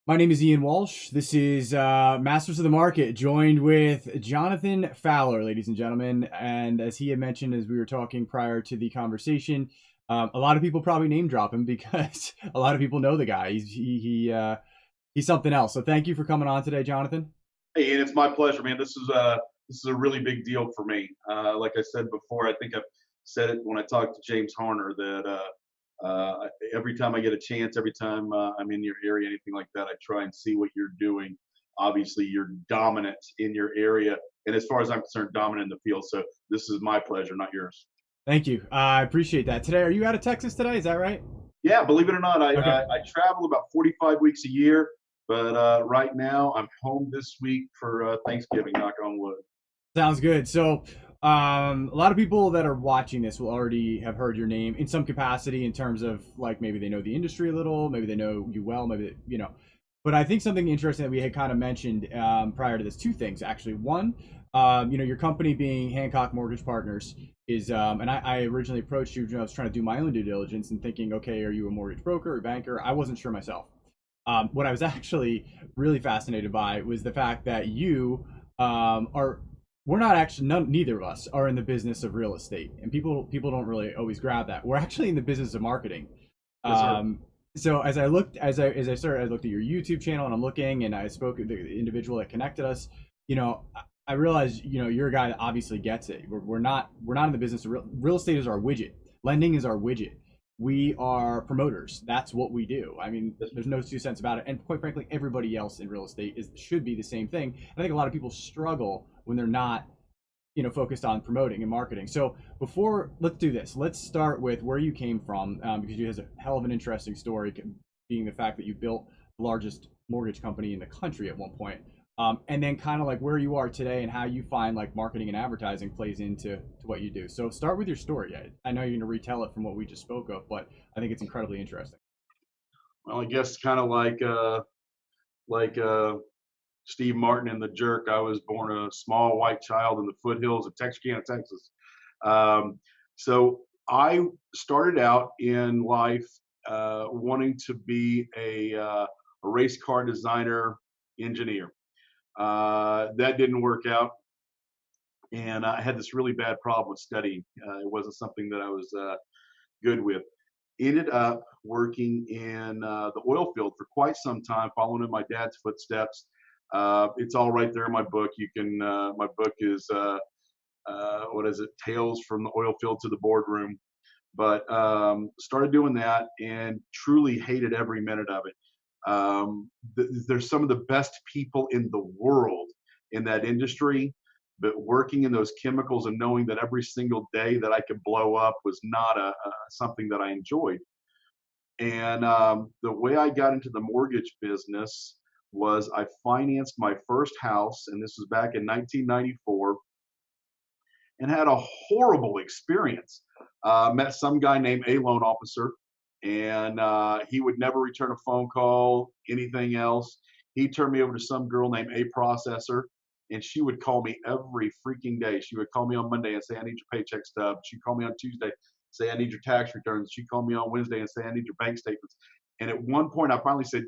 My name is Ian Walsh. This is Masters of the Market, joined with Jonathan Fowler, ladies and gentlemen. And as he had mentioned, as we were talking prior to the conversation, a lot of people probably name drop him because a lot of people know the guy. He's something else. So thank you for coming on today, Jonathan. Hey, and it's my pleasure, man. This is a really big deal for me. Like I said before, I think I've said it when I talked to James Horner that every time I get a chance, every time I'm in your area, anything like that, I try and see what you're doing. Obviously, you're dominant in your area, and as far as I'm concerned, dominant in the field. So this is my pleasure, not yours. Thank you. I appreciate that. Today, are you out of Texas today? Is that right? Yeah, believe it or not, I Okay. I, I travel about 45 weeks a year, but right now I'm home this week for Thanksgiving. Knock on wood. Sounds good. So, a lot of people that are watching this will already have heard your name in some capacity in terms of like maybe they know the industry a little, maybe they know you well, maybe But I think something interesting that we had kind of mentioned prior to this, two things actually. One, your company being Hancock Mortgage Partners is, and I originally approached you when I was trying to do my own due diligence and thinking, okay, are you a mortgage broker or banker? I wasn't sure myself. What I was actually really fascinated by was the fact that you are we're not actually neither of us are in the business of real estate, and people don't really always grab that. We're actually in the business of marketing. Yes, sir. um, so as I looked at your YouTube channel, and I'm looking, and I spoke to the individual that connected us. I realized you're a guy that obviously gets it. We're not in the business of real estate is our widget. Lending is our widget. We are promoters. That's what we do. I mean, Yes, there's no two cents about it. And quite frankly, everybody else in real estate should be the same thing. And I think a lot of people struggle when they're not, focused on promoting and marketing. So let's do this. Let's start with where you came from, because you have a hell of an interesting story, being the fact that you built the largest mortgage company in the country at one point. And then kind of like where you are today and how you find like marketing and advertising plays into what you do. So start with your story. I know you're going to retell it from what we just spoke of, but I think it's incredibly interesting. well, I guess kind of like Steve Martin in The Jerk. I was born a small white child in the foothills of Texarkana, Texas. Um, so I started out in life wanting to be a race car designer engineer. That didn't work out, and I had this really bad problem with studying. It wasn't something that I was good with. Ended up working in the oil field for quite some time, following in my dad's footsteps. It's all right there in my book. You can. My book is what is it? Tales from the oil field to the boardroom. But started doing that and truly hated every minute of it. There's some of the best people in the world in that industry, but working in those chemicals and knowing that every single day that I could blow up was not something that I enjoyed. And the way I got into the mortgage business was I financed my first house, and this was back in 1994, and had a horrible experience. Met some guy named A loan officer, and he would never return a phone call, anything else. He turned me over to some girl named A processor, and she would call me every freaking day. She would call me on Monday and say, "I need your paycheck stub." She'd call me on Tuesday, say, "I need your tax returns." She'd call me on Wednesday and say, "I need your bank statements." And at one point, I finally said,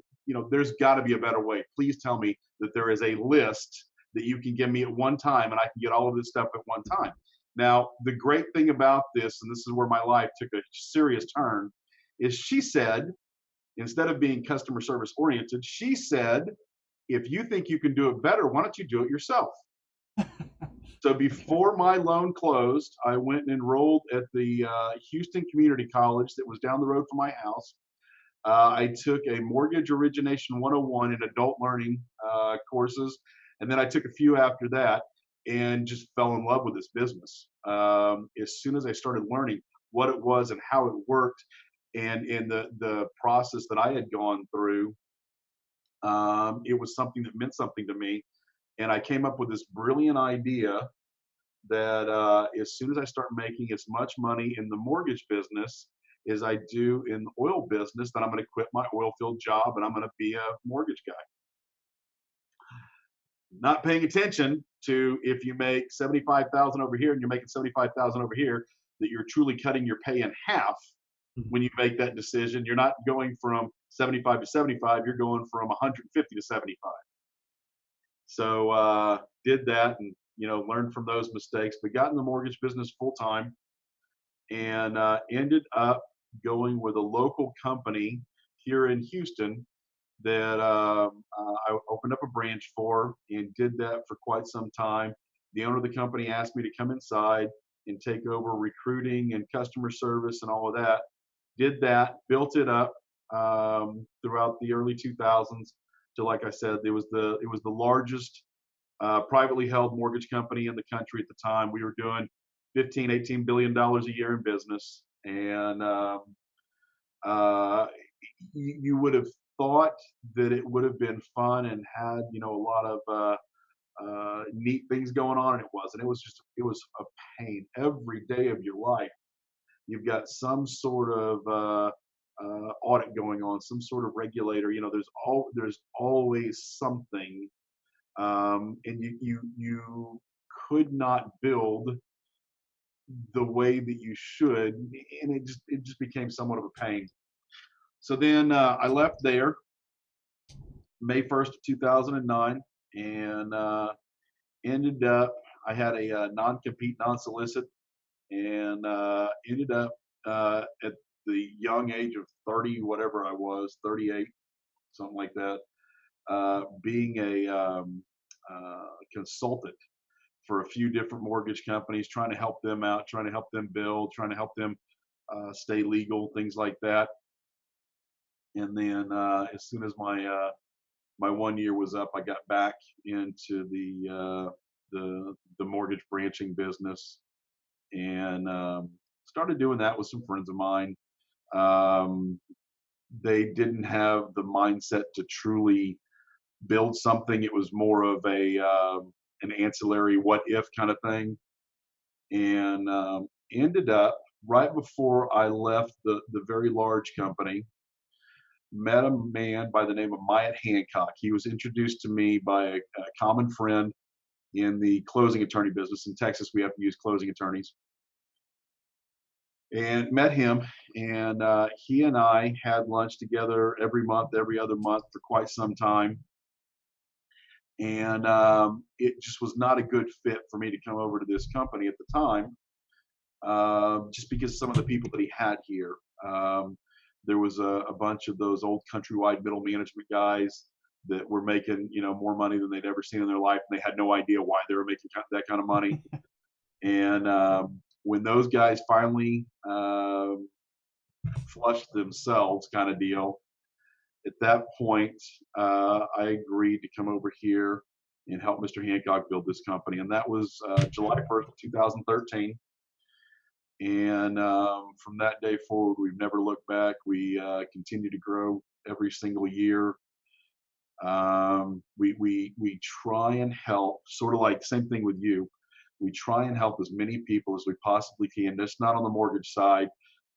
there's got to be a better way. Please tell me that there is a list that you can give me at one time, and I can get all of this stuff at one time. Now, the great thing about this, and this is where my life took a serious turn, is she said, instead of being customer service oriented, she said, if you think you can do it better, why don't you do it yourself? So before my loan closed, I went and enrolled at the Houston Community College that was down the road from my house. I took a mortgage origination 101 and adult learning courses, and then I took a few after that and just fell in love with this business. As soon as I started learning what it was and how it worked, and in the process that I had gone through, it was something that meant something to me. And I came up with this brilliant idea that as soon as I start making as much money in the mortgage business as I do in the oil business, then I'm going to quit my oil field job and I'm going to be a mortgage guy. Not paying attention to, if you make 75,000 over here and you're making 75,000 over here, that you're truly cutting your pay in half when you make that decision. You're not going from 75 to 75, you're going from 150 to 75. So did that and learned from those mistakes, but got in the mortgage business full time and ended up going with a local company here in Houston that I opened up a branch for and did that for quite some time. The owner of the company asked me to come inside and take over recruiting and customer service and all of that. Did that, built it up throughout the early 2000s. To, like I said, it was the largest privately held mortgage company in the country at the time. We were doing 15, $18 billion a year in business, and uh, you would have thought that it would have been fun and had a lot of neat things going on, and it wasn't. It was a pain every day of your life. You've got some sort of audit going on, some sort of regulator. There's always something, and you could not build the way that you should, and it just became somewhat of a pain. So then I left there May 1st of 2009, and ended up I had a non-compete, non-solicit, and ended up at the young age of 30, whatever I was, 38, something like that, being a consultant for a few different mortgage companies, trying to help them out, trying to help them build, trying to help them stay legal, things like that. And then as soon as my 1 year was up, I got back into the mortgage branching business and started doing that with some friends of mine. Um, they didn't have the mindset to truly build something. It was more of an ancillary what if kind of thing, and ended up right before I left the very large company. Met a man by the name of Hancock. He was introduced to me by a common friend in the closing attorney business. In Texas, we have to use closing attorneys. And met him, and he and I had lunch together every month, every other month for quite some time. And it just was not a good fit for me to come over to this company at the time, just because of some of the people that he had here. There was a bunch of those old countrywide middle management guys that were making more money than they'd ever seen in their life, and they had no idea why they were making that kind of money. And when those guys finally flushed themselves, kind of deal, at that point, I agreed to come over here and help Mr. Hancock build this company, and that was July 1st, 2013. And from that day forward, we've never looked back. We continue to grow every single year. We try and help, sort of like same thing with you. We try and help as many people as we possibly can. That's not on the mortgage side.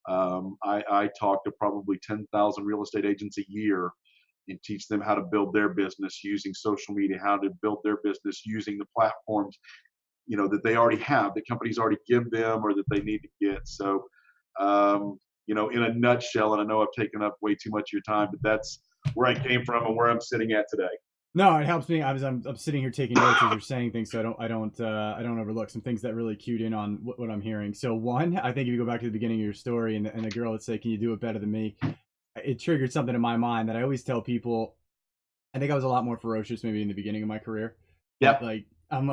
I talk to probably 10,000 real estate agents a year and teach them how to build their business using social media, how to build their business using the platforms that they already have, that companies already give them or that they need to get. So, in a nutshell, and I know I've taken up way too much of your time, but that's where I came from and where I'm sitting at today. No, it helps me. I'm sitting here taking notes as you're saying things, so I don't overlook some things that really cued in on what I'm hearing. So one, I think if you go back to the beginning of your story and the girl would say, "Can you do it better than me?" It triggered something in my mind that I always tell people. I think I was a lot more ferocious maybe in the beginning of my career. Yeah. Like I'm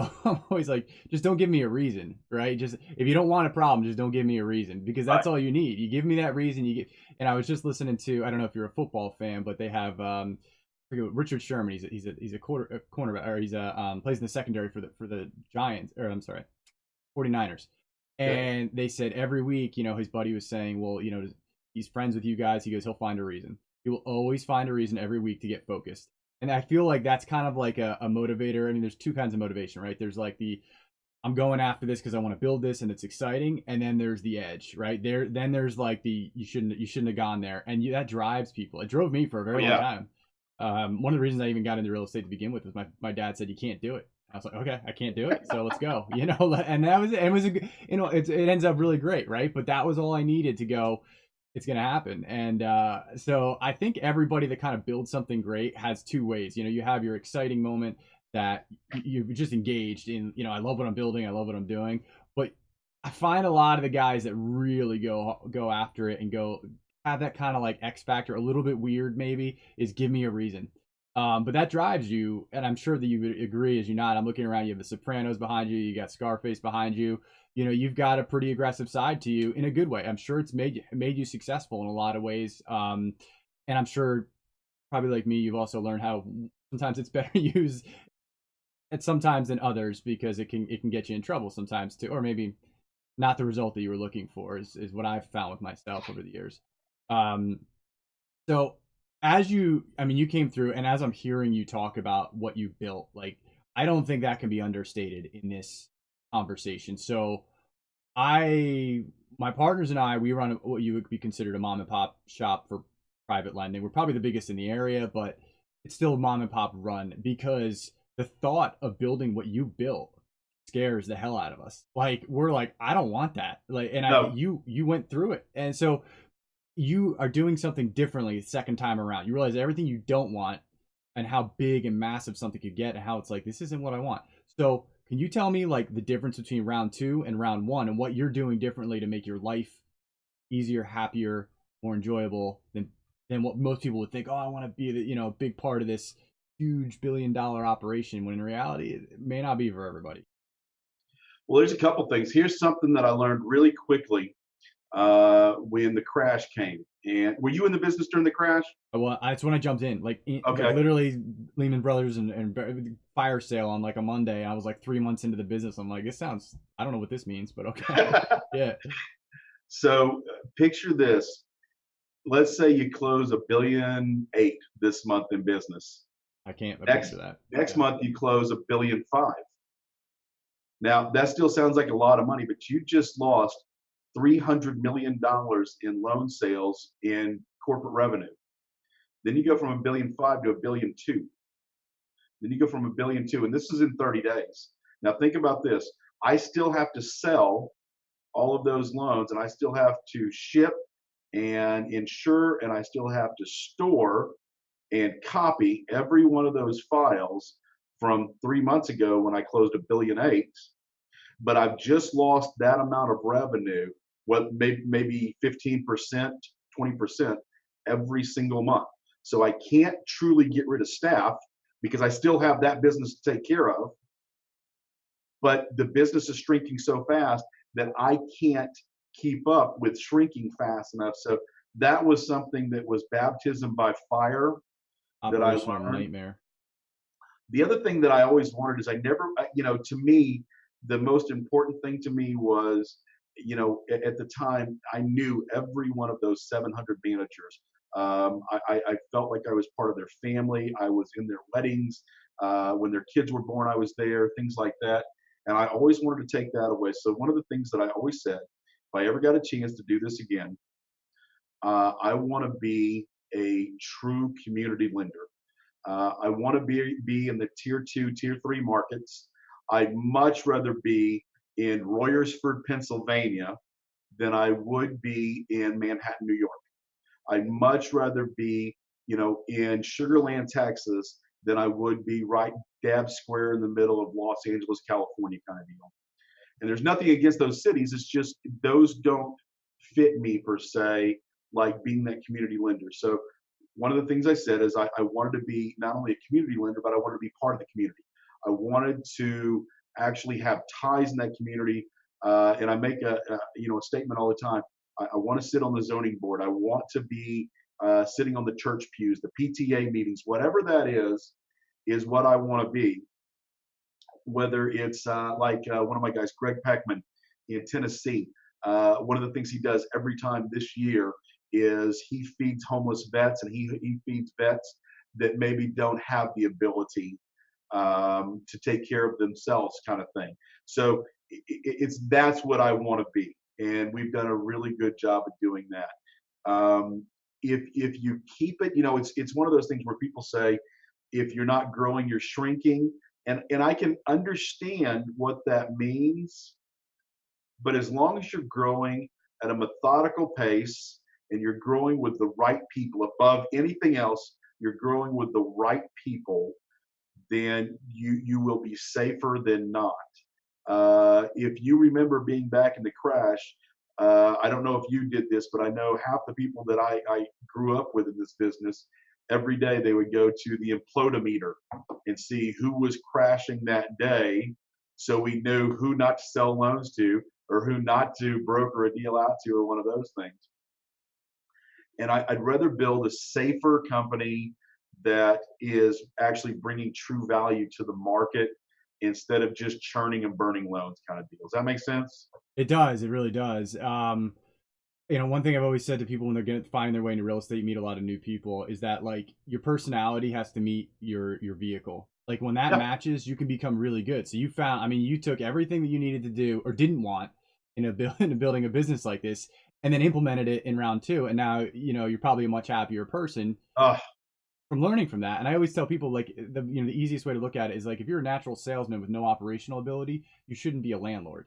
always like, just don't give me a reason, right? Just if you don't want a problem, just don't give me a reason, because that's all you need. You give me that reason, you get. And I was just listening to, I don't know if you're a football fan, but they have I forget what, Richard Sherman. He's a cornerback, or he's plays in the secondary for the Giants, or I'm sorry, 49ers. And they said every week, his buddy was saying, well, he's friends with you guys. He goes, he'll find a reason. He will always find a reason every week to get focused. And I feel like that's kind of like a motivator. I mean, there's two kinds of motivation, right? There's like I'm going after this because I want to build this and it's exciting. And then there's the edge, right? Then there's like you shouldn't have gone there. And that drives people. It drove me for a very long time. One of the reasons I even got into real estate to begin with was my dad said, you can't do it. I was like, okay, I can't do it, so let's go. And that was it. It ends up really great, right? But that was all I needed to go. it's going to happen. And so I think everybody that kind of builds something great has two ways. You know, you have your exciting moment that you're just engaged in, you know, I love what I'm building, I love what I'm doing. But I find a lot of the guys that really go after it and go have that kind of like X factor, a little bit weird maybe, is give me a reason. But that drives you, and I'm sure that you would agree. As you not, I'm looking around. You have The Sopranos behind you. You got Scarface behind you. You know, you've got a pretty aggressive side to you in a good way. I'm sure it's made you successful in a lot of ways. And I'm sure, probably like me, you've also learned how sometimes it's better used at sometimes than others because it can get you in trouble sometimes too, or maybe not the result that you were looking for is what I've found with myself over the years. Um, so as you, I mean, you came through, and as I'm hearing you talk about what you built, like I don't think that can be understated in this conversation. So I, my partners and I, we run what you would be considered a mom and pop shop for private lending. We're probably the biggest in the area, but it's still a mom and pop run because the thought of building what you built scares the hell out of us. Like we're like, I don't want that. Like, and I, No. you went through it, and so you are doing something differently the second time around. You realize everything you don't want and how big and massive something could get and how it's like this isn't what I want. So can you tell me like the difference between round two and round one and what you're doing differently to make your life easier, happier, more enjoyable than what most people would think? Oh, I want to be the big part of this huge $1 billion operation. When in reality, it may not be for everybody. Well, there's a couple things. Here's something that I learned really quickly when the crash came. And were you in the business during the crash? Well, that's when I jumped in, like Okay. literally Lehman Brothers and fire sale on like a Monday. I was like 3 months into the business. I'm like, this sounds. I don't know what this means, but okay. Yeah, So picture this. Let's say you close 1.8 billion this month in business. I can't. I Next picture that. next Yeah, month you close 1.5 billion. Now that still sounds like a lot of money, but you just lost $300 million in loan sales in corporate revenue. Then you go from 1.5 billion to 1.2 billion. Then you go from 1.2 billion, and this is in 30 days. Now think about this. I still have to sell all of those loans, and I still have to ship and insure, and I still have to store and copy every one of those files from 3 months ago when I closed 1.8 billion. But I've just lost that amount of revenue, what maybe 15%, 20% every single month. So I can't truly get rid of staff because I still have that business to take care of, but the business is shrinking so fast that I can't keep up with shrinking fast enough. So that was something that was baptism by fire that I operational learned. nightmare. The other thing that I always wanted is I never, to me, the most important thing to me was, at the time, I knew every one of those 700 managers. I felt like I was part of their family. I was in their weddings. When their kids were born, I was there, things like that. And I always wanted to take that away. So one of the things that I always said, if I ever got a chance to do this again, I want to be a true community lender. I want to be in the tier two, tier three markets. I'd much rather be in Royersford, Pennsylvania, than I would be in Manhattan, New York. I'd much rather be, in Sugarland, Texas, than I would be right dab square in the middle of Los Angeles, California, kind of deal. And there's nothing against those cities. It's just those don't fit me per se, like being that community lender. So one of the things I said is I wanted to be not only a community lender, but I wanted to be part of the community. I wanted to actually have ties in that community. And I make a statement all the time. I want to sit on the zoning board. I want to be sitting on the church pews, the PTA meetings, whatever that is what I want to be. Whether it's like one of my guys, Greg Peckman in Tennessee. One of the things he does every time this year is he feeds homeless vets, and he feeds vets that maybe don't have the ability to take care of themselves, kind of thing. So that's what I want to be, and we've done a really good job of doing that. If you keep it, it's one of those things where people say, if you're not growing, you're shrinking, and I can understand what that means, but as long as you're growing at a methodical pace and you're growing with the right people above anything else, you're growing with the right people, then you will be safer than not. If you remember being back in the crash, I don't know if you did this, but I know half the people that I grew up with in this business, every day they would go to the implodometer and see who was crashing that day, so we knew who not to sell loans to or who not to broker a deal out to or one of those things. And I'd rather build a safer company that is actually bringing true value to the market instead of just churning and burning loans kind of deal. Does that make sense? It does. It really does. One thing I've always said to people when they're getting finding their way into real estate, meet a lot of new people, is that like your personality has to meet your vehicle. Like when that Yep. matches, you can become really good. So you found, I mean, you took everything that you needed to do or didn't want in building a business like this, and then implemented it in round two. And now you're probably a much happier person Uh, from learning from that. And I always tell people like the easiest way to look at it is like if you're a natural salesman with no operational ability, you shouldn't be a landlord.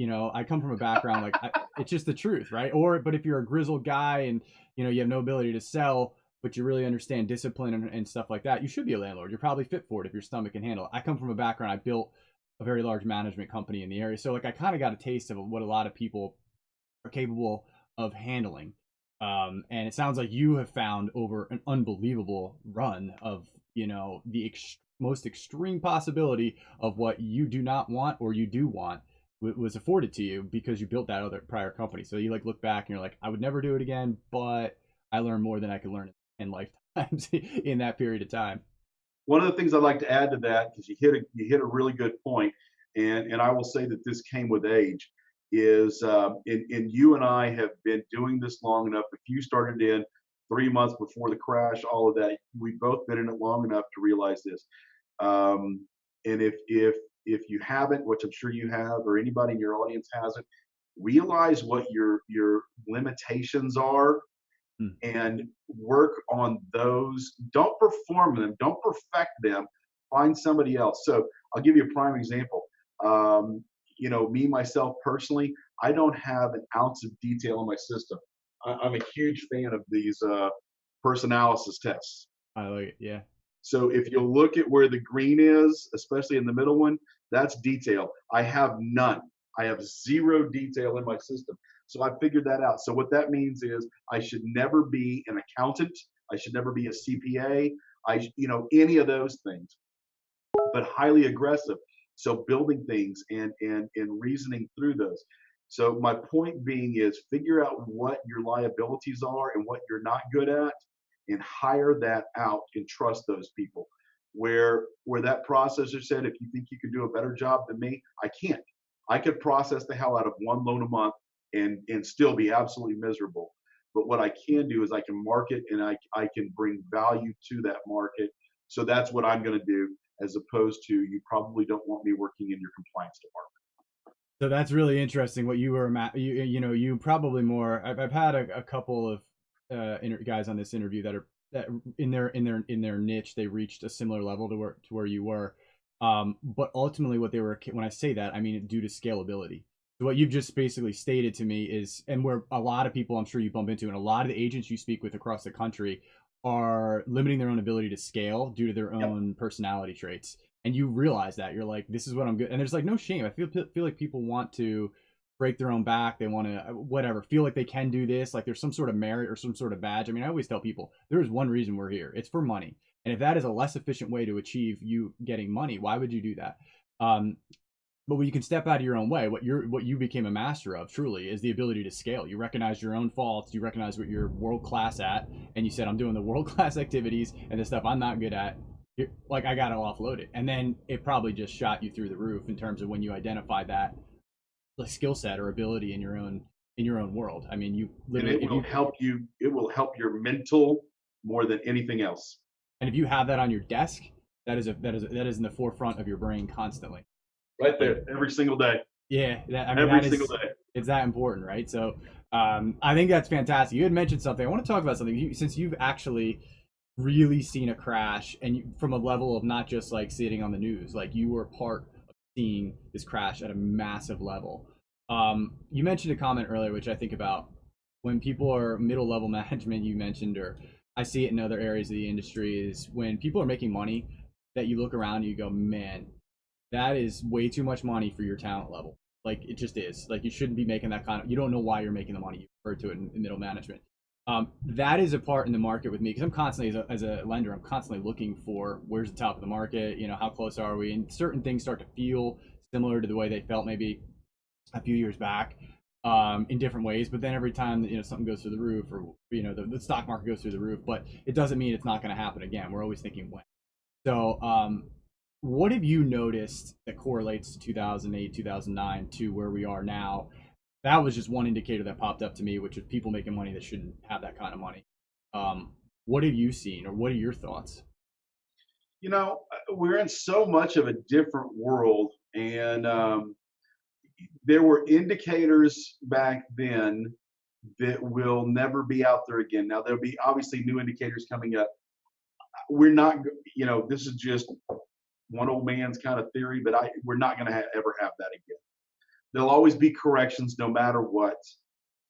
I come from a background like it's just the truth, right? But if you're a grizzled guy and you have no ability to sell, but you really understand discipline and stuff like that, you should be a landlord. You're probably fit for it if your stomach can handle it. I come from a background, I built a very large management company in the area, so like I kind of got a taste of what a lot of people are capable of handling. And it sounds like you have found over an unbelievable run of the most extreme possibility of what you do not want or you do want was afforded to you because you built that other prior company. So you like look back and you're like, I would never do it again, but I learned more than I could learn in lifetimes in that period of time. One of the things I'd like to add to that, because you hit a really good point, and I will say that this came with age, is and you and I have been doing this long enough. If you started in 3 months before the crash, all of that, we've both been in it long enough to realize this. And if you haven't, which I'm sure you have, or anybody in your audience hasn't, realize what your limitations are Hmm. and work on those. Don't perform them, don't perfect them. Find somebody else. So I'll give you a prime example. Me myself personally, I don't have an ounce of detail in my system. I'm a huge fan of these personanalysis tests. I like it. Yeah. So if you look at where the green is, especially in the middle one, that's detail. I have none. I have zero detail in my system. So I figured that out. So what that means is I should never be an accountant. I should never be a CPA. Any of those things, but highly aggressive. So building things and reasoning through those. So my point being is figure out what your liabilities are and what you're not good at, and hire that out and trust those people. Where that processor said, if you think you can do a better job than me, I can't. I could process the hell out of one loan a month and still be absolutely miserable. But what I can do is I can market and I can bring value to that market. So that's what I'm going to do, as opposed to you probably don't want me working in your compliance department. So that's really interesting. What you were, you probably more. I've had a couple of guys on this interview that in their niche they reached a similar level to where you were. But ultimately, what they were, when I say that, I mean due to scalability. So what you've just basically stated to me is, and where a lot of people I'm sure you bump into, and a lot of the agents you speak with across the country are limiting their own ability to scale due to their Yep. own personality traits. And you realize that you're like, this is what I'm good. And there's like no shame. I feel like people want to break their own back. They want to whatever, feel like they can do this. Like there's some sort of merit or some sort of badge. I mean, I always tell people there is one reason we're here. It's for money. And if that is a less efficient way to achieve you getting money, why would you do that? But when you can step out of your own way, what you became a master of truly is the ability to scale. You recognize your own faults, you recognize what you're world class at, and you said, I'm doing the world class activities and the stuff I'm not good at. Like I gotta offload it. And then it probably just shot you through the roof in terms of when you identify that like skill set or ability in your own world. I mean, you And literally it will help your mental more than anything else. and if you have that on your desk, that is in the forefront of your brain constantly. Right there, every single day. Yeah, I mean, Every single day. it's that important, right? So I think that's fantastic. You had mentioned something. I want to talk about something. Since you've actually really seen a crash, and from a level of not just like sitting on the news, like you were part of seeing this crash at a massive level. You mentioned a comment earlier, which I think about when people are middle level management, you mentioned, or I see it in other areas of the industry, is when people are making money that you look around and you go, man, that is way too much money for your talent level. Like it just is. Like you shouldn't be making that kind of. You don't know why you're making the money. You refer to it in middle management. That is a part in the market with me because I'm constantly as a lender, I'm constantly looking for where's the top of the market. You know, how close are we? And certain things start to feel similar to the way they felt maybe a few years back in different ways. But then every time something goes through the roof, or the stock market goes through the roof, but it doesn't mean it's not going to happen again. We're always thinking when. So what have you noticed that correlates to 2008, 2009 to where we are now? That was just one indicator that popped up to me, which is people making money that shouldn't have that kind of money. What have you seen, or what are your thoughts? We're in so much of a different world, and there were indicators back then that will never be out there again. Now, there'll be obviously new indicators coming up. We're not, this is just one old man's kind of theory, but we're not going to ever have that again. There'll always be corrections no matter what.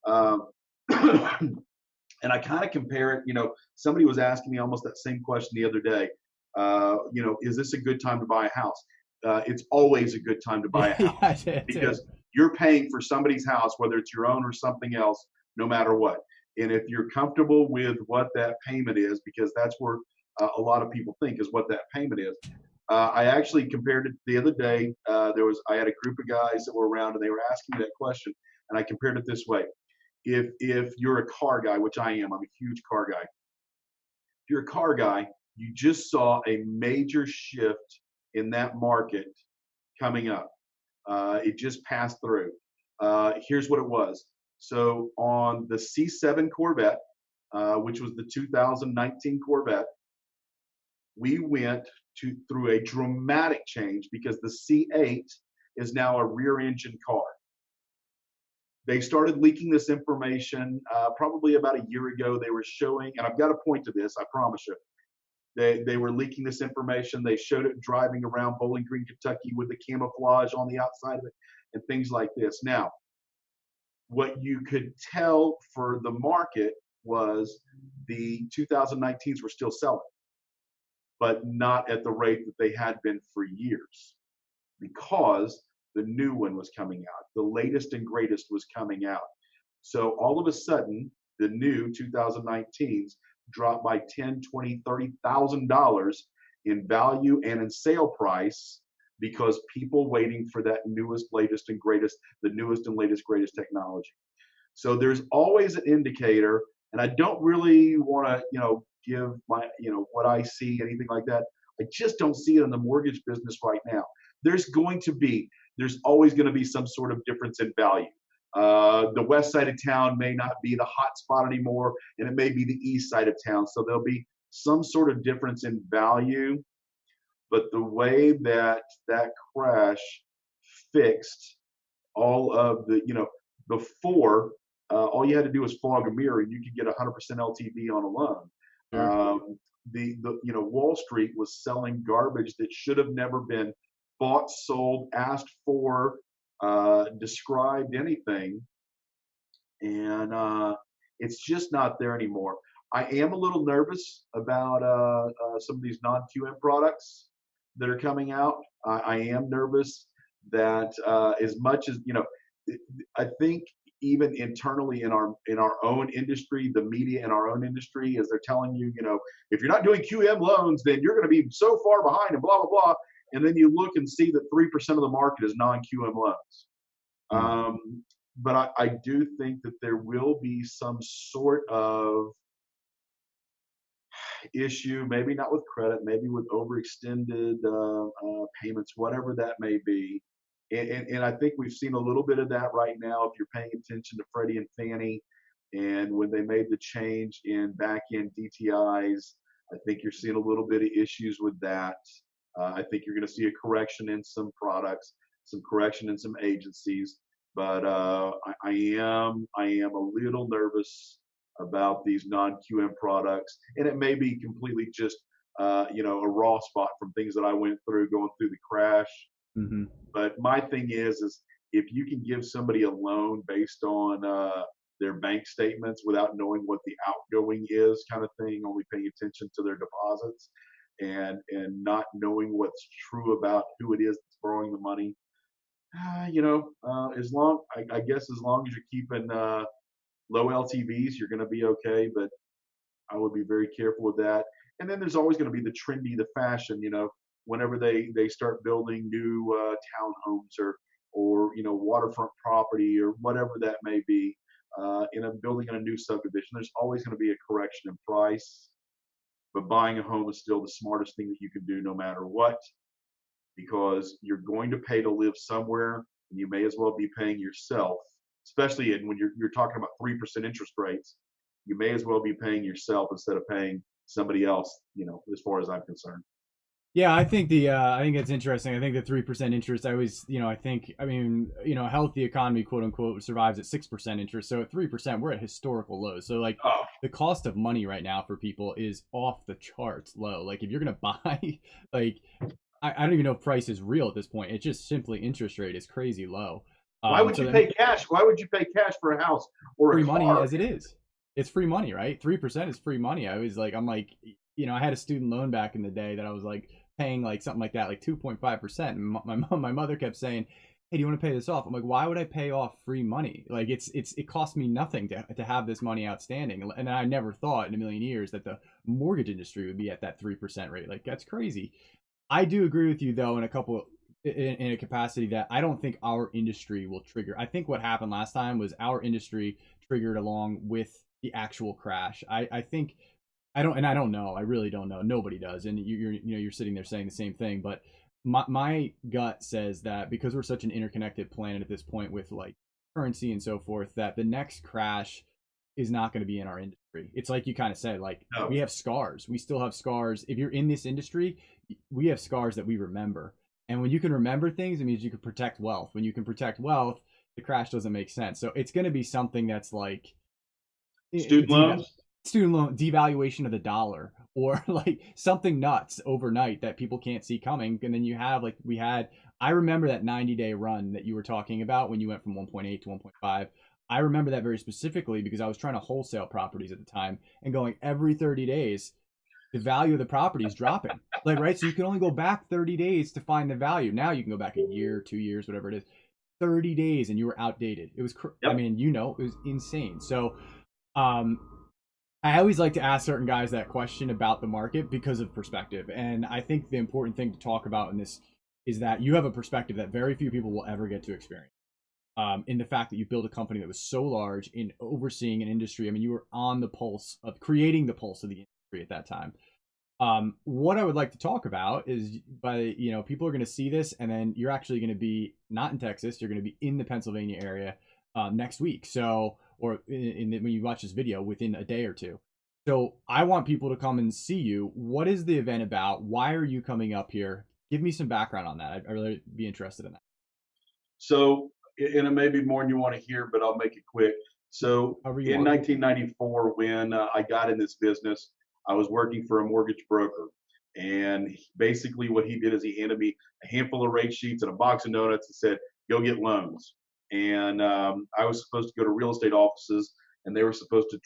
Um, and I kind of compare it, somebody was asking me almost that same question the other day. Is this a good time to buy a house? It's always a good time to buy a house because you're paying for somebody's house, whether it's your own or something else, no matter what. And if you're comfortable with what that payment is, because that's where a lot of people think is what that payment is. I actually compared it the other day. I had a group of guys that were around and they were asking me that question, and I compared it this way. If you're a car guy, which I am, I'm a huge car guy. If you're a car guy, you just saw a major shift in that market coming up. It just passed through. Here's what it was. So on the C7 Corvette, which was the 2019 Corvette, we went through a dramatic change because the C8 is now a rear engine car. They started leaking this information probably about a year ago. They were showing, and I've got a point to this, I promise you. They were leaking this information. They showed it driving around Bowling Green, Kentucky with the camouflage on the outside of it and things like this. Now, what you could tell for the market was the 2019s were still selling, but not at the rate that they had been for years because the new one was coming out. The latest and greatest was coming out. So all of a sudden, the new 2019s dropped by $10, $20, $30,000 in value and in sale price because people waiting for that newest, latest, and greatest, the newest and latest, greatest technology. So there's always an indicator, and I don't really want to, give my, what I see, anything like that. I just don't see it in the mortgage business right now. There's always going to be some sort of difference in value. The west side of town may not be the hot spot anymore, and it may be the east side of town. So there'll be some sort of difference in value. But the way that crash fixed all of the, before, all you had to do was fog a mirror and you could get 100% LTV on a loan. Sure. Wall Street was selling garbage that should have never been bought, sold, asked for, described, anything, and it's just not there anymore. I am a little nervous about some of these non-QM products that are coming out. I am nervous that as much as I think even internally in our own industry, the media in our own industry, as they're telling you, if you're not doing QM loans, then you're going to be so far behind and blah blah blah. And then you look and see that 3% of the market is non-QM loans. But I do think that there will be some sort of issue, maybe not with credit, maybe with overextended payments, whatever that may be. And I think we've seen a little bit of that right now if you're paying attention to Freddie and Fannie. And when they made the change in back-end DTIs, I think you're seeing a little bit of issues with that. I think you're going to see a correction in some products, some correction in some agencies. But I am a little nervous about these non-QM products, and it may be completely just a raw spot from things that I went through going through the crash. But my thing is if you can give somebody a loan based on their bank statements without knowing what the outgoing is, kind of thing, only paying attention to their deposits and not knowing what's true about who it is that's borrowing the money. As long I guess as long as you're keeping low LTVs, you're going to be okay. But I would be very careful with that. And then there's always going to be the trendy, the fashion. Whenever they start building new townhomes or waterfront property or whatever that may be, in a building in a new subdivision, there's always going to be a correction in price. But buying a home is still the smartest thing that you can do, no matter what, because you're going to pay to live somewhere, and you may as well be paying yourself, especially when you're talking about 3% interest rates. You may as well be paying yourself instead of paying somebody else, as far as I'm concerned. Yeah, I think it's interesting. I think the 3% interest. I always, a healthy economy, quote unquote, survives at 6% interest. So at 3%, we're at historical lows. So like Oh, the cost of money right now for people is off the charts low. Like if you're gonna buy, like I don't even know if price is real at this point. It's just simply interest rate is crazy low. why would So you then pay cash? Why would you pay cash for a house or a free money car? as it is. It's free money, right? 3% is free money. I'm like, I had a student loan back in the day that I was like paying like something like that, like 2.5%. And my mother kept saying, "Hey, do you want to pay this off?" I'm like, "Why would I pay off free money? Like it cost me nothing to have this money outstanding." And I never thought in a million years that the mortgage industry would be at that 3% rate. Like that's crazy. I do agree with you though in a capacity that I don't think our industry will trigger. I think what happened last time was our industry triggered along with the actual crash. I think I don't know. I really don't know. Nobody does, and you're sitting there saying the same thing. But my gut says that because we're such an interconnected planet at this point with like currency and so forth, that the next crash is not going to be in our industry. It's like you kind of said, like No. we have scars. We still have scars. If you're in this industry, we have scars that we remember. And when you can remember things, it means you can protect wealth. When you can protect wealth, the crash doesn't make sense. So it's going to be something that's like Student loans? student loan devaluation of the dollar or like something nuts overnight that people can't see coming. And then you have like I remember that 90-day run that you were talking about when you went from 1.8 to 1.5. I remember that very specifically because I was trying to wholesale properties at the time and going every 30 days the value of the property is dropping. Like, right? So you can only go back 30 days to find the value. Now you can go back a year, 2 years, whatever it is. 30 days and you were outdated. It was, Yep. it was insane. So, um, I always like to ask certain guys that question about the market because of perspective. And I think the important thing to talk about in this is that you have a perspective that very few people will ever get to experience. In the fact that you built a company that was so large in overseeing an industry. I mean, you were on the pulse of creating the pulse of the industry at that time. What I would like to talk about is people are going to see this and then you're actually going to be not in Texas, you're going to be in the Pennsylvania area next week. So, or when you watch this video within a day or two. So I want people to come and see you. What is the event about? Why are you coming up here? Give me some background on that. I'd really be interested in that. So, and it may be more than you want to hear, but I'll make it quick. So, However you in want. 1994, when I got in this business, I was working for a mortgage broker. And basically, what he did is he handed me a handful of rate sheets and a box of donuts and said, "Go get loans." And I was supposed to go to real estate offices, and they were supposed to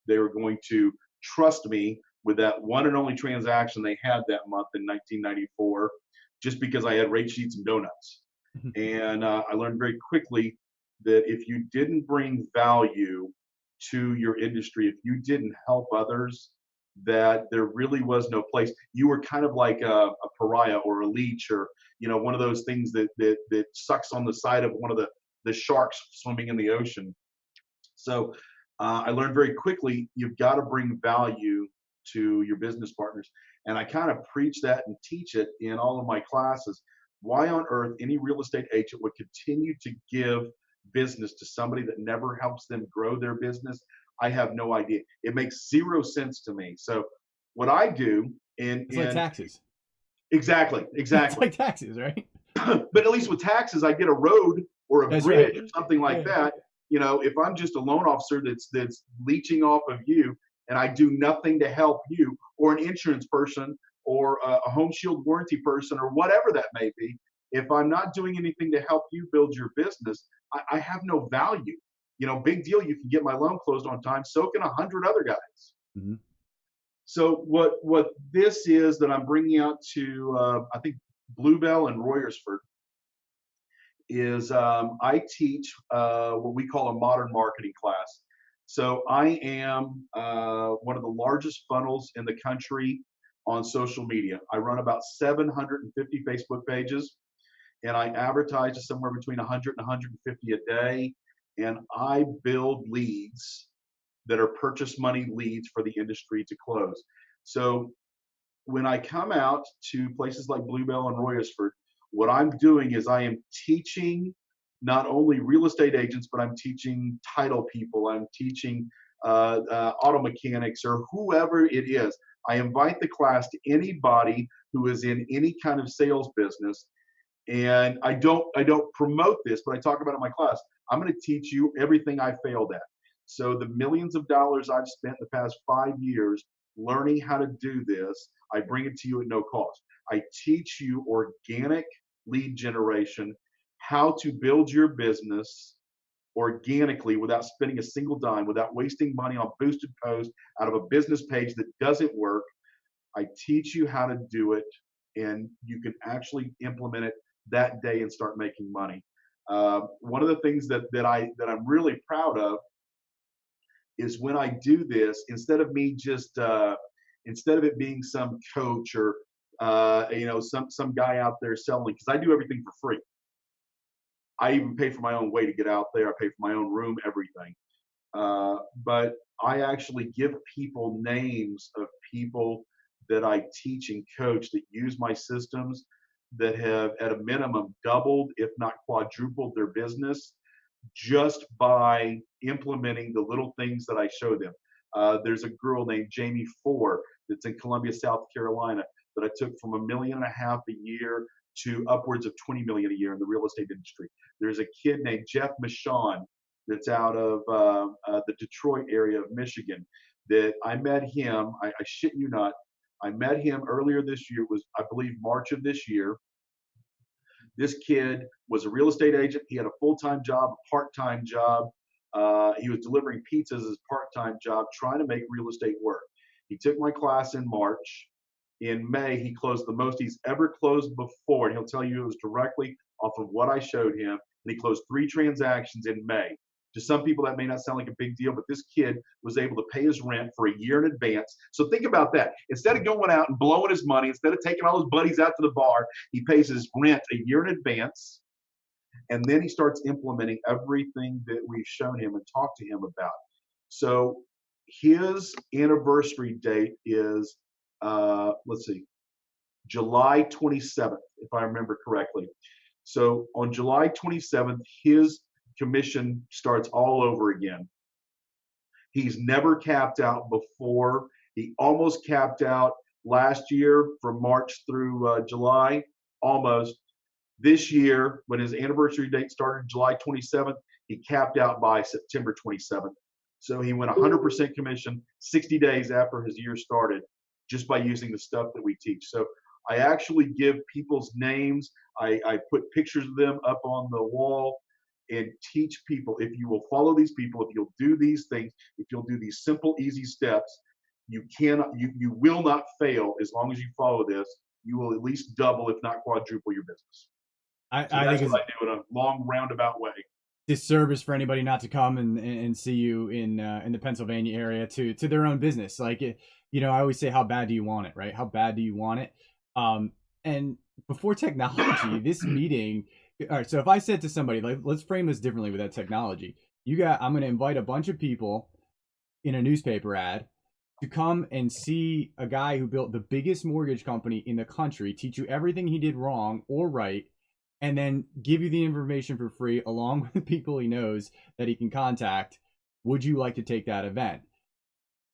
they were going to trust me with that one and only transaction they had that month in 1994, just because I had rate sheets and donuts. And I learned very quickly that if you didn't bring value to your industry, if you didn't help others, that there really was no place. You were kind of like a pariah or a leech or one of those things that sucks on the side of one of the sharks swimming in the ocean. So I learned very quickly you've got to bring value to your business partners, and I kind of preach that and teach it in all of my classes. Why on earth any real estate agent would continue to give business to somebody that never helps them grow their business? I have no idea. It makes zero sense to me. So what I do It's like taxes. exactly, It's exactly. like taxes, right? But at least with taxes, I get a road or a That's right. bridge or something like Yeah. that. If I'm just a loan officer that's leeching off of you and I do nothing to help you, or an insurance person, or a home shield warranty person, or whatever that may be, if I'm not doing anything to help you build your business, I have no value. big deal. You can get my loan closed on time. So can 100 other guys. Mm-hmm. So what this is that I'm bringing out to I think Bluebell and Royersford is I teach what we call a modern marketing class. So I am one of the largest funnels in the country on social media. I run about 750 Facebook pages, and I advertise to somewhere between 100 and 150 a day. And I build leads that are purchase money leads for the industry to close. So when I come out to places like Bluebell and Royersford, what I'm doing is I am teaching not only real estate agents, but I'm teaching title people, I'm teaching auto mechanics, or whoever it is. I invite the class to anybody who is in any kind of sales business, and I don't promote this, but I talk about it in my class. I'm going to teach you everything I failed at. So the millions of dollars I've spent the past 5 years learning how to do this, I bring it to you at no cost. I teach you organic lead generation, how to build your business organically without spending a single dime, without wasting money on boosted posts out of a business page that doesn't work. I teach you how to do it, and you can actually implement it that day and start making money. One of the things that I'm really proud of is when I do this, instead of it being some coach or some guy out there selling, because I do everything for free. I even pay for my own way to get out there. I pay for my own room, everything. But I actually give people names of people that I teach and coach that use my systems that have, at a minimum, doubled, if not quadrupled, their business just by implementing the little things that I show them. There's a girl named Jamie Four that's in Columbia, South Carolina, that I took from $1.5 million a year to upwards of 20 million a year in the real estate industry. There's a kid named Jeff Michon that's out of the Detroit area of Michigan that I met him. I shit you not. I met him earlier this year. It was, I believe, March of this year. This kid was a real estate agent. He had a full-time job, a part-time job. He was delivering pizzas as a part-time job, trying to make real estate work. He took my class in March. In May, he closed the most he's ever closed before. And he'll tell you it was directly off of what I showed him. And he closed 3 transactions in May. To some people, that may not sound like a big deal, but this kid was able to pay his rent for a year in advance. So think about that. Instead of going out and blowing his money, instead of taking all his buddies out to the bar, he pays his rent a year in advance. And then he starts implementing everything that we've shown him and talked to him about. So his anniversary date is, let's see, July 27th, if I remember correctly. So on July 27th, his commission starts all over again. He's never capped out before. He almost capped out last year from March through July, almost. This year, when his anniversary date started July 27th, he capped out by September 27th. So he went 100% commission 60 days after his year started just by using the stuff that we teach. So I actually give people's names. I put pictures of them up on the wall and teach people, if you will follow these people, if you'll do these things, if you'll do these simple, easy steps, you will not fail as long as you follow this. You will at least double, if not quadruple, your business. So I that's think what it's I do in a long roundabout way. disservice for anybody not to come and see you in the Pennsylvania area to their own business. Like, I always say, how bad do you want it, right? How bad do you want it? And before technology, this meeting. All right, so if I said to somebody, like, let's frame this differently with that technology. I'm going to invite a bunch of people in a newspaper ad to come and see a guy who built the biggest mortgage company in the country, teach you everything he did wrong or right, and then give you the information for free along with people he knows that he can contact. Would you like to take that event?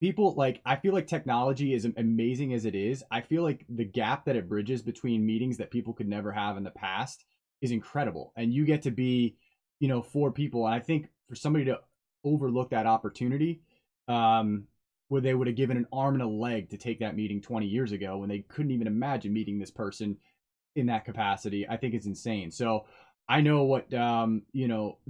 People, like, I feel like technology is amazing as it is. I feel like the gap that it bridges between meetings that people could never have in the past is incredible. And you get to be, 4 people. And I think for somebody to overlook that opportunity, where they would have given an arm and a leg to take that meeting 20 years ago when they couldn't even imagine meeting this person in that capacity, I think it's insane. So I know what,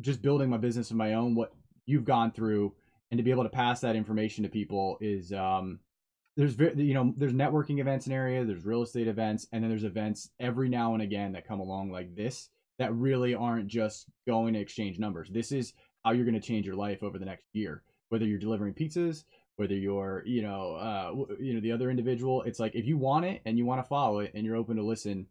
just building my business of my own, what you've gone through, and to be able to pass that information to people is there's networking events in area, there's real estate events, and then there's events every now and again that come along like this that really aren't just going to exchange numbers. This is how you're going to change your life over the next year, whether you're delivering pizzas, whether you're the other individual. It's like if you want it and you want to follow it and you're open to listen,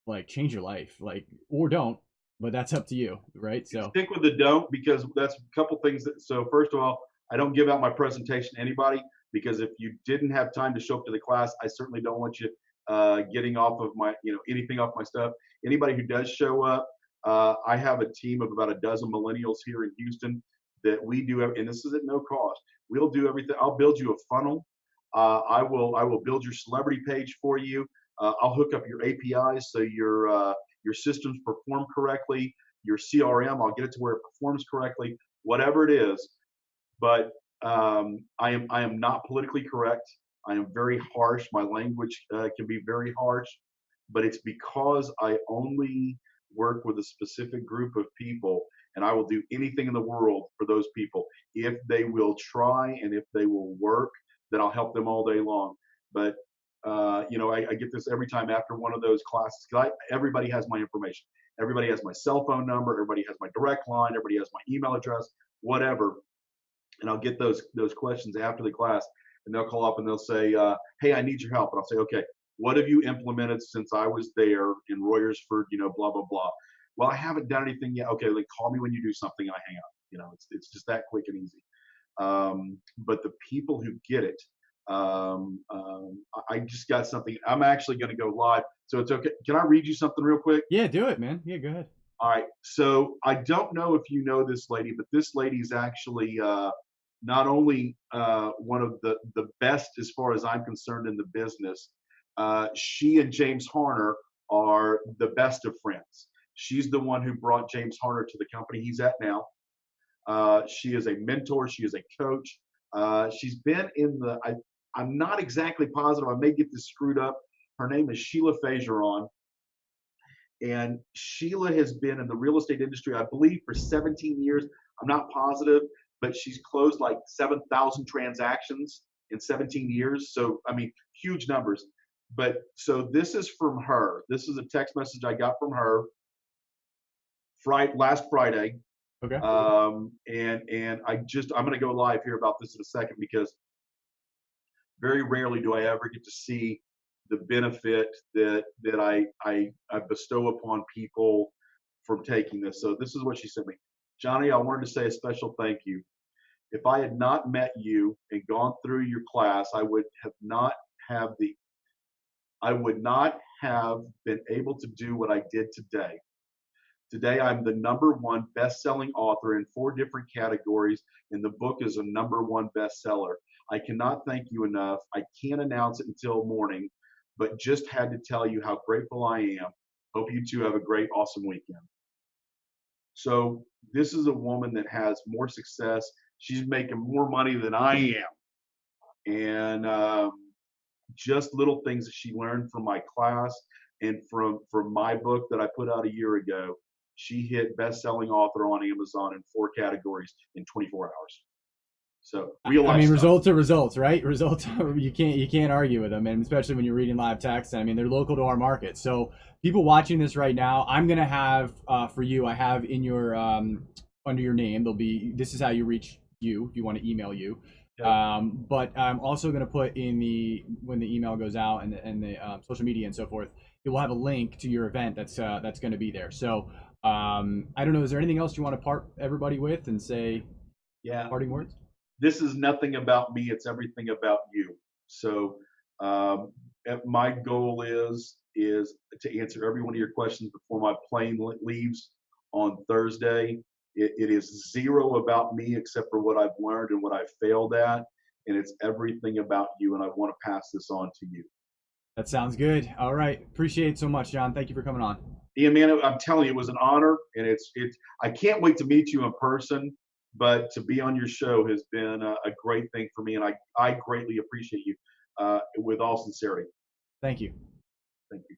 like change your life, like, or don't, but that's up to you, right? So Stick with the don't, because that's a couple things that, so first of all, I don't give out my presentation to anybody, because if you didn't have time to show up to the class, I certainly don't want you getting off of my, anything off my stuff. Anybody who does show up, I have a team of about a dozen millennials here in Houston that we do, and this is at no cost. We'll do everything. I'll build you a funnel. I will build your celebrity page for you. I'll hook up your APIs so your systems perform correctly. Your CRM, I'll get it to where it performs correctly. Whatever it is, but I am not politically correct. I am very harsh. My language can be very harsh, but it's because I only work with a specific group of people, and I will do anything in the world for those people. If they will try and if they will work, then I'll help them all day long. But I get this every time after one of those classes, because everybody has my information. Everybody has my cell phone number. Everybody has my direct line. Everybody has my email address, whatever. And I'll get those questions after the class, and they'll call up and they'll say, "Hey, I need your help." And I'll say, "Okay, what have you implemented since I was there in Royersford? Blah blah blah." Well, I haven't done anything yet. Okay, like call me when you do something. And I hang up. It's just that quick and easy. But the people who get it, I just got something. I'm actually going to go live, so it's okay. Can I read you something real quick? yeah, do it, man. Yeah, go ahead. All right. So I don't know if you know this lady, but this lady is actually not only one of the best as far as I'm concerned in the business. She and James Harner are the best of friends. She's the one who brought James Harner to the company he's at now. She is a mentor. She is a coach. She's been in the. I'm not exactly positive. I may get this screwed up. Her name is Sheila Fageron. And Sheila has been in the real estate industry, I believe, for 17 years. I'm not positive, but she's closed like 7,000 transactions in 17 years. So, I mean, huge numbers. But so this is from her. This is a text message I got from her last Friday. Okay. And I'm going to go live here about this in a second, because very rarely do I ever get to see the benefit that I bestow upon people from taking this. So this is what she sent me. Johnny, I wanted to say a special thank you. If I had not met you and gone through your class, I would not have been able to do what I did today. Today, I'm the #1 best-selling author in 4 different categories, and the book is a #1 bestseller. I cannot thank you enough. I can't announce it until morning, but just had to tell you how grateful I am. Hope you two have a great, awesome weekend. So this is a woman that has more success. She's making more money than I am. And just little things that she learned from my class and from my book that I put out a year ago. She hit best-selling author on Amazon in 4 categories in 24 hours. So real life stuff. Results are results, right? Results are, you can't argue with them, and especially when you're reading live text. I mean, they're local to our market. So people watching this right now, I'm gonna have for you. I have in your under your name. This is how you reach you if you want to email you. Okay. But I'm also gonna put in when the email goes out and the social media and so forth. It will have a link to your event that's going to be there. So I don't know. Is there anything else you want to part everybody with and say? Yeah. Parting words. This is nothing about me. It's everything about you. So my goal is to answer every one of your questions before my plane leaves on Thursday. It is zero about me except for what I've learned and what I've failed at, and it's everything about you. And I want to pass this on to you. That sounds good. All right, appreciate it so much, John. Thank you for coming on. Ian, man, I'm telling you, it was an honor, and it's. I can't wait to meet you in person. But to be on your show has been a great thing for me, and I greatly appreciate you with all sincerity. Thank you. Thank you.